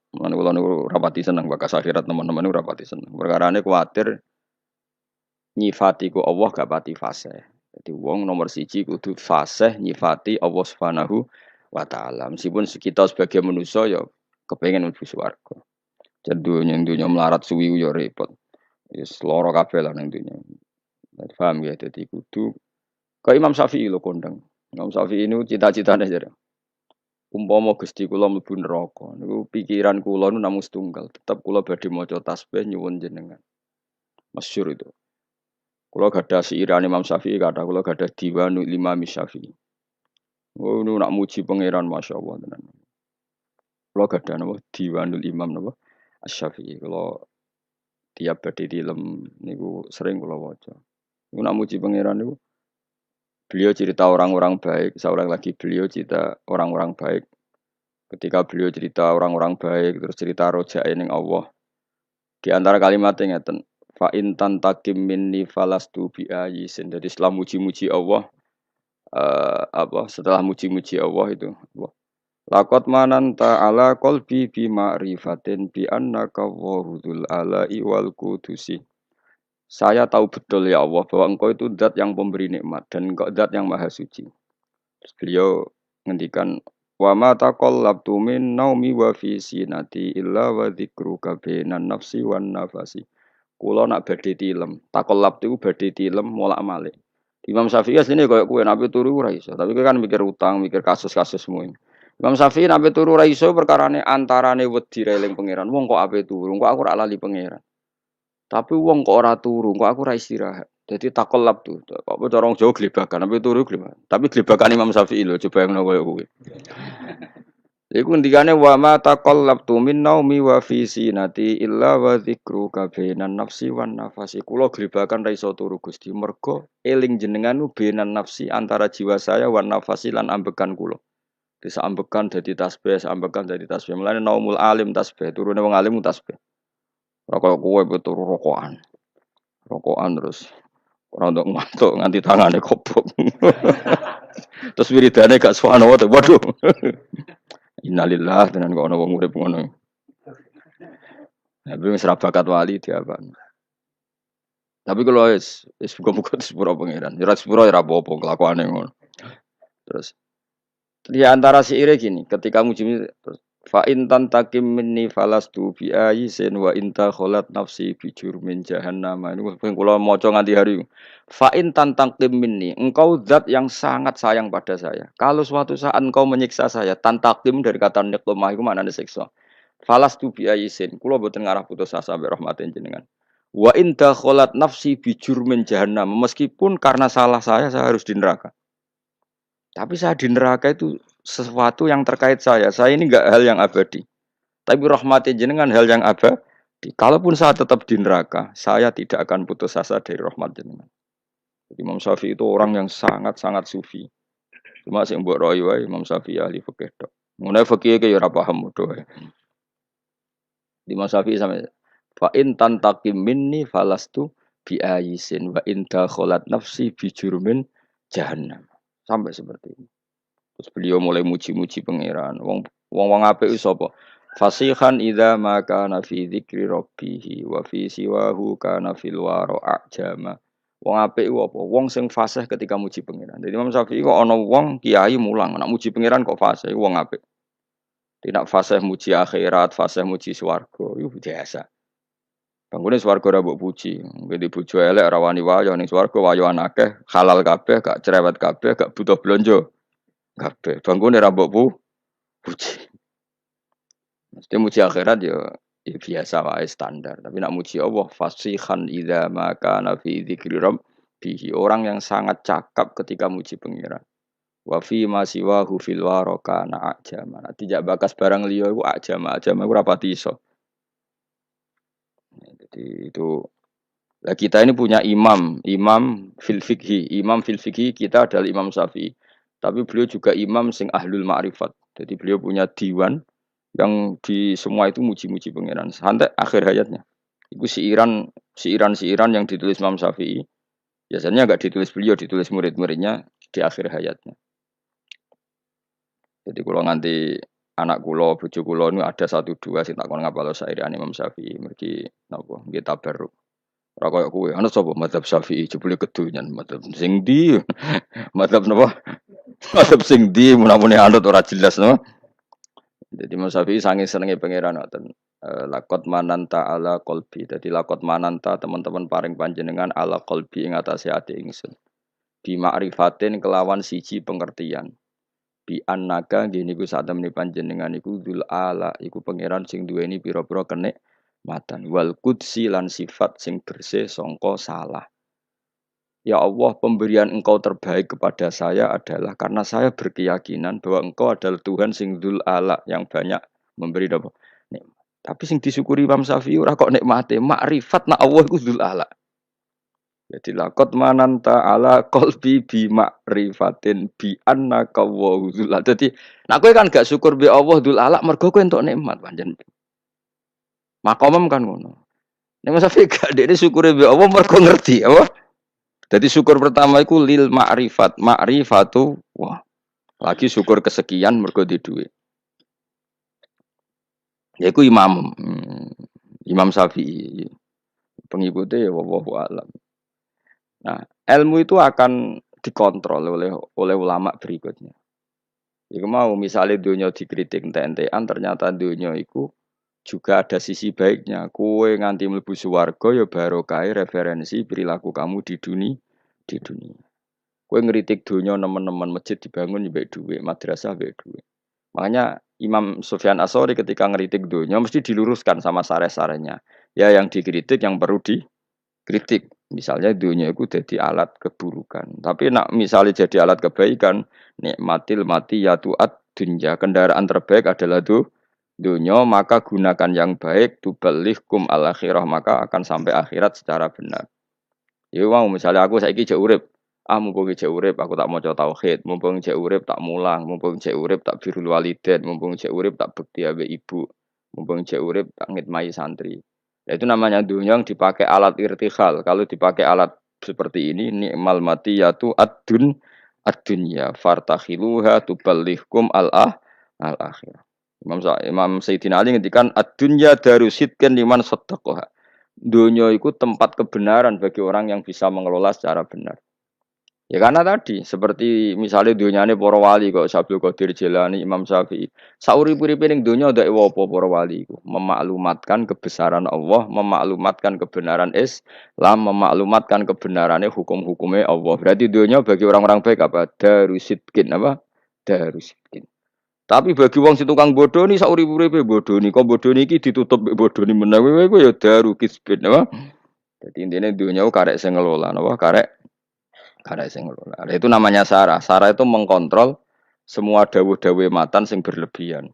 Mulane kula niku rapati seneng bakas akhirat teman-teman niku rapati seneng. Perkarane kuwatir nyifati ku Allah gak pati fasih. Jadi wong nomor siji kudu fasih nyifati Allah Subhanahu wa taala. Meskipun kita sebagai manusia ya kepengin mlebu swarga. Dunya melarat suwi ya repot. Wis lara kabeh lah ning dunya. Paham ya dadi kudu ke Imam Syafi'i lho kondang. Imam Syafi'i ini cita-citane jare umpama Gusti kula mlebu neraka niku pikiran kula nu namung setunggal, tetep kula badhe maca tasbih nyuwun jenengan. Masyhur itu. Kula gadah siiran Imam Syafi'i kata kula gadah Diwanul Imam Syafi'i. Oh nu nak muji pangeran masyaallah tenan. Kula gadah napa Diwanul Imam napa Asy-Syafi'i. Kula tiap badhe tilem niku sering kula waca. Niku nak muji pangeran niku beliau cerita orang-orang baik, seorang lagi beliau cerita orang-orang baik. Ketika beliau cerita orang-orang baik, terus cerita rojae ning Allah. Di antara kalimatnya ngeten, fa in tantakim minni falastu bi ayyisin. Jadi setelah muji-muji Allah, setelah muji-muji Allah itu, laqad mananta ala qalbi bi ma'rifatin bi annaka wahudul ala'i wal qudusi. Saya tahu betul ya Allah bahwa Engkau itu zat yang pemberi nikmat dan Engkau zat yang maha suci. Terus beliau ngendikan wa ma taqallabtu min naumi wa fi sinati illa wa dzikruka bainan nafsi wan nafasi. Kula nak badhe tilem, taqallabtu badhe tilem molak-malik. Imam Syafi'i asline koyo kowe nek turu ora iso, tapi kowe kan mikir utang, mikir kasus-kasus semua. Imam Syafi'i nek turu ora iso perkarane antarane wedi eling pangeran. Wong kok ape turu, kok aku ora lali pangeran. Tapi wong kok ora turu, kok aku ora istirahat. Jadi takolab tuh, apa corong jauh gelibakan, tapi turu gelibakan. Tapi gelibakan Imam Syafi'i loh, coba yang koyo kowe. Iku ngendikane wa ma taqallabtu min naumi wa fi sinati illa wa dzikruka bainan nafsi wan nafasi. Kula gelibakan ra iso turu Gusti, mergo eling jenengan nu bainan nafsi antara jiwa saya wan nafasi lan ambekan kula. Bisa ambekan dadi tasbih, ambekan dadi tasbih. Mulane naumul alim tasbih, turune wong alim tasbih. Ora koyo kowe turu rokokan. Rokokan terus ora untuk ngantuk nganti tangane kobok. Terus wiridane gak suwana wae. Waduh. Innalillah tenan kok ana wong urip ngono. Tapi wis ra bakat wali diapan. Tapi kalau wis buka-buka sepuro pangeran. Ya sepuro ya ora apa-apa kelakuane ngono. Terus di antara syair gini, ketika muji terus fa in tantakim minni falastu bi ayyin wa inta kholat nafsi bi jurmin jahannam. Ini kula maca nganti hari. Fa in tantakim minni, engkau zat yang sangat sayang pada saya. Kalau suatu saat engkau menyiksa saya, tantakim dari kata niqmah iku maknane siksa. Falastu bi ayyin, kula boten ngarah putus asa mbek rahmatin jenengan. Wa inta kholat nafsi bi jurmin jahannam. Meskipun karena salah saya harus di neraka. Tapi saya di neraka itu sesuatu yang terkait saya. Saya ini enggak hal yang abadi. Tapi rahmati jenengan hal yang abadi. Kalaupun saya tetap di neraka, saya tidak akan putus asa dari rahmat jenengan. Jadi Imam Syafi'i itu orang yang sangat-sangat sufi. Cuma sing mbok roy wae Imam Syafi'i ahli fikih tok. Ngono fikih ke ya ora paham modho wae. Imam Syafi'i sampe fa in tantaqim minni falastu bi ayisin wa in dakhalat nafsi bi jurmin jahannam. Sampai seperti ini. Terus beliau mulai muji-muji pangeran. Wong apik wis sapa? Fasihan idza ma kana fi dzikri rabbih wa fi siwahu kana fil wara ajama. Wong apik ku apa? Wong sing fasih ketika muji pangeran. Jadi Imam Syafi'i kok ana wong kiai mulang, nak muji pangeran kok fasih, wong apik. Tidak fasih muji akhirat, fasih muji swarga, iku biasa. Bangunnya swarga ora mbok puji. Ngene bojo elek ora wani wayo ning swarga wayoan akeh, halal kabeh, gak cerewet kabeh, gak butuh blonjo. Kabeh. Bangunnya ra mbok puji. Mesti muji akhirat ya biasa wae standar. Tapi nak muji Allah fasihan idza ma kana fi dzikri rabbih. Orang yang sangat cakap ketika muji pengiran. Wa fi ma siwahu fil waraka na ajama. Tidak bakas barang liya iku ajama iku ora pati iso. Jadi itu lah kita ini punya imam fil fikhi kita adalah Imam Syafi'i. Tapi beliau juga imam sing ahlul ma'rifat. Jadi beliau punya diwan yang di semua itu muji-muji pangeran sampai akhir hayatnya. Itu siiran yang ditulis Imam Syafi'i. Biasanya enggak ditulis beliau, ditulis murid-muridnya di akhir hayatnya. Jadi kalau nganti anak kula, bojo kula niku ada satu dua sing takon ngapalo sairane Imam Syafi'i mergi napa nggih tabarruk. Ora koyo kowe, ana sapa madzhab Syafi'i jebule kedonyan madzhab sing ndi? Madzhab napa? Madzhab sing ndi mun-mune anut ora jelas napa. Jadi Imam Syafi'i saking senenge pangeran ngoten. Lakot mananta ala qalbi. Dadi lakot mananta teman-teman paring panjenengan ala qalbi ing atase ati ingsun. Bi ma'rifatin kelawan siji pengertian. Bi annaka ngene iku sak temene panjenengan iku dzul ala iku pangeran sing duweni pira-pira kenikmatan wal qudsi lan sifat sing bersih sangka salah. Ya Allah, pemberian Engkau terbaik kepada saya adalah karena saya berkeyakinan bahwa Engkau adalah Tuhan sing dzul ala yang banyak memberi apa nikmat. Tapi sing disyukuri Imam Syafi'i ora kok nikmate, makrifat nak Allah iku dzul ala. Jadi lakot mananta ala qalbi bi ma'rifatin bi annaka wa dzul ala. Dadi nak kowe kan gak syukur bi Allah dzul ala mergo kowe entuk nikmat pancen. Makomem kan ngono. Nek Mas Syafi'i gak dekne syukure bi Allah mergo ngerti apa? Jadi syukur pertama itu lil ma'rifat, ma'rifatu wah. Lagi syukur kesekian mergo di duit. Yaiku Imam Syafi'i. Pengikutnya ya wallahu alam. Nah, ilmu itu akan dikontrol oleh ulama berikutnya. Iku mau misalnya dunia dikritik ente-entean ternyata dunia itu juga ada sisi baiknya. Kue nganti mlebu swarga ya barokah referensi perilaku kamu di dunia. Kue ngeritik dunia nemen-nemen masjid dibangun ya baik duit, madrasah baik duit. Makanya Imam Sufyan Ats-Tsauri ketika ngeritik dunia mesti diluruskan sama sare-sarenya. Ya yang dikritik yang perlu dikritik. Misalnya dunia itu jadi alat keburukan. Tapi nak misalnya jadi alat kebaikan, nikmatil mati yatuat dunya. Kendaraan terbaik adalah dunia, maka gunakan yang baik tuballighkum al akhirah, maka akan sampai akhirat secara benar. Ya mau misalnya aku saiki jek urip, mumpung jek urip aku tak maca tauhid, mumpung jek urip tak mulang, mumpung jek urip tak birrul walidain, mumpung jek urip tak bekti ambek ibu, mumpung jek urip tak ngitmai santri. Nah, itu namanya dunia yang dipakai alat irtikhal. Kalau dipakai alat seperti ini, nikmal mati yatu ad-dunya fartakhiluha tuballighkum al-akhirah. Imam Sayyidina Ali ngendikan ad-dunya darusidkan liman saddaqaha. Dunia itu tempat kebenaran bagi orang yang bisa mengelola secara benar. Ya karena tadi seperti misalnya dunyane para wali kok Abdul Qadir Jilani, Imam Syafi'i. Sauri-uripe ning dunya ndak apa para wali iku, memaklumatkan kebesaran Allah, memaklumatkan kebenaran Islam, memaklumatkan kebenarane hukum-hukumnya Allah. Berarti dunya bagi orang-orang baik apa? Darusidkin apa? Darusidkin. Tapi bagi wong sing tukang bodoni sauri-uripe bodoni, kok bodoni iki ditutup mbek bodoni menawa kowe ya daru kisbin apa? Jadi intinya dunia karek sing ngelola, apa karek sing ngelola. Itu namanya sarah. Sarah itu mengkontrol semua dawuh-dawuh matan sing berlebihan.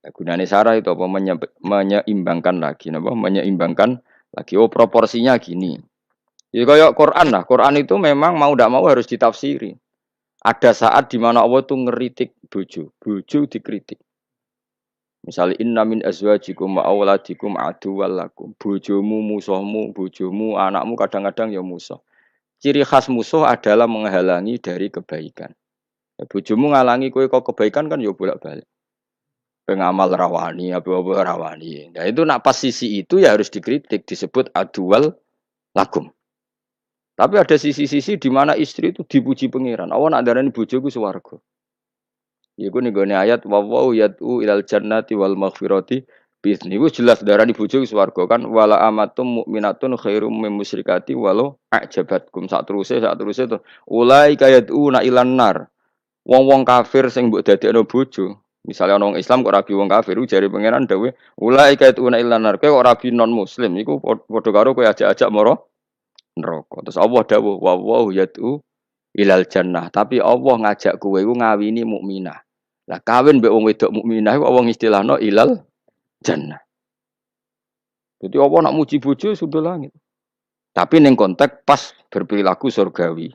Nah, gunanya sarah itu apa? Menyeimbangkan lagi, apa? Menyeimbangkan lagi. Oh proporsinya gini. Ya kayak Quran lah. Quran itu memang mau tidak mau harus ditafsiri. Ada saat di mana Allah tuh ngeritik bojo dikritik. Misalnya inna min azwajikum wa auladikum aduwwal lakum. Bojomu musuhmu, bojomu anakmu kadang-kadang ya musuh. Ciri khas musuh adalah menghalangi dari kebaikan. Ya, bojomu ngalangi kowe kok kebaikan kan ya bolak-balik. Pengamal rawani, apa-apa rawani. Nah itu nak pas sisi itu ya harus dikritik, disebut aduwal lakum. Tapi ada sisi-sisi di mana istri itu dipuji pangeran. Awan nak darani bojoku swarga. Iku ning gone ayat wa yad'u ilal jannati wal maghfirati bisni. Iku jelas darani bojo swarga kan wala amatum mukminatun khairum mim musyrikati walau ajabatkum sak teruse to ulai kayaduna ilan nar. Wong-wong kafir sing mbok dadekno bojo. Misalnya orang Islam kok rabi wong kafir jare pangeran dawuh ulai kayaduna ilan nar. Kowe kok rabi non muslim iku padha karo kowe ajak-ajak mara neraka. Terus Allah dawuh wa yad'u ilal jannah. Tapi Allah ngajak kowe iku ngawini mukminah. Lah kawin mbek wong wedok mukminah kok wong istilahno ilal jannah. Jadi Allah nak muji bojo sudah langit. Tapi ning konteks pas berperilaku surgawi.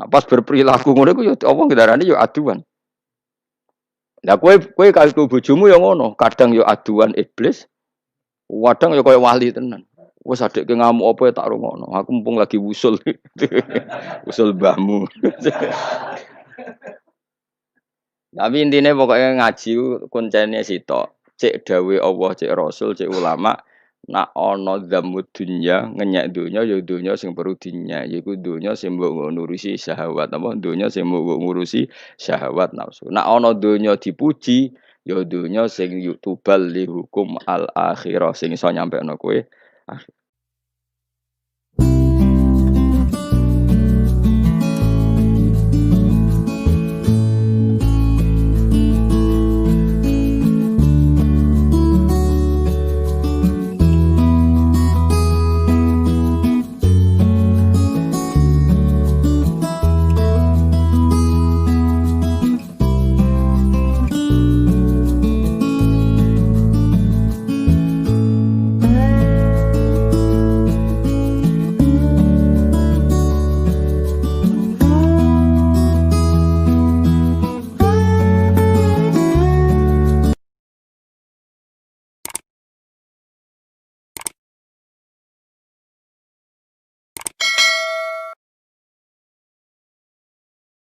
Nah, pas berperilaku ngono iku ya Allah ngendarane ya aduan. Lah kowe karo bojomu ya ngono, kadang ya aduan iblis, kadang ya koyo wali tenan. Wes adekke ngamuk apa ya tak rungokno. Aku mumpung lagi wusul. Usul mbahmu. Tapi intine pokoknya ngaji ku kuncene sitok. Cek dawe Allah, cek Rasul, cek ulama, nak ana dzamud dunya, ngenyek donya ya donya sing perlu dinyek, yaiku donya sing mbok ngurusi syahwat apa donya sing mbok ngurusi syahwat nafsu. Nak ana donya dipuji, ya donya sing yutubal li hukum al akhirah sing iso nyampekno kowe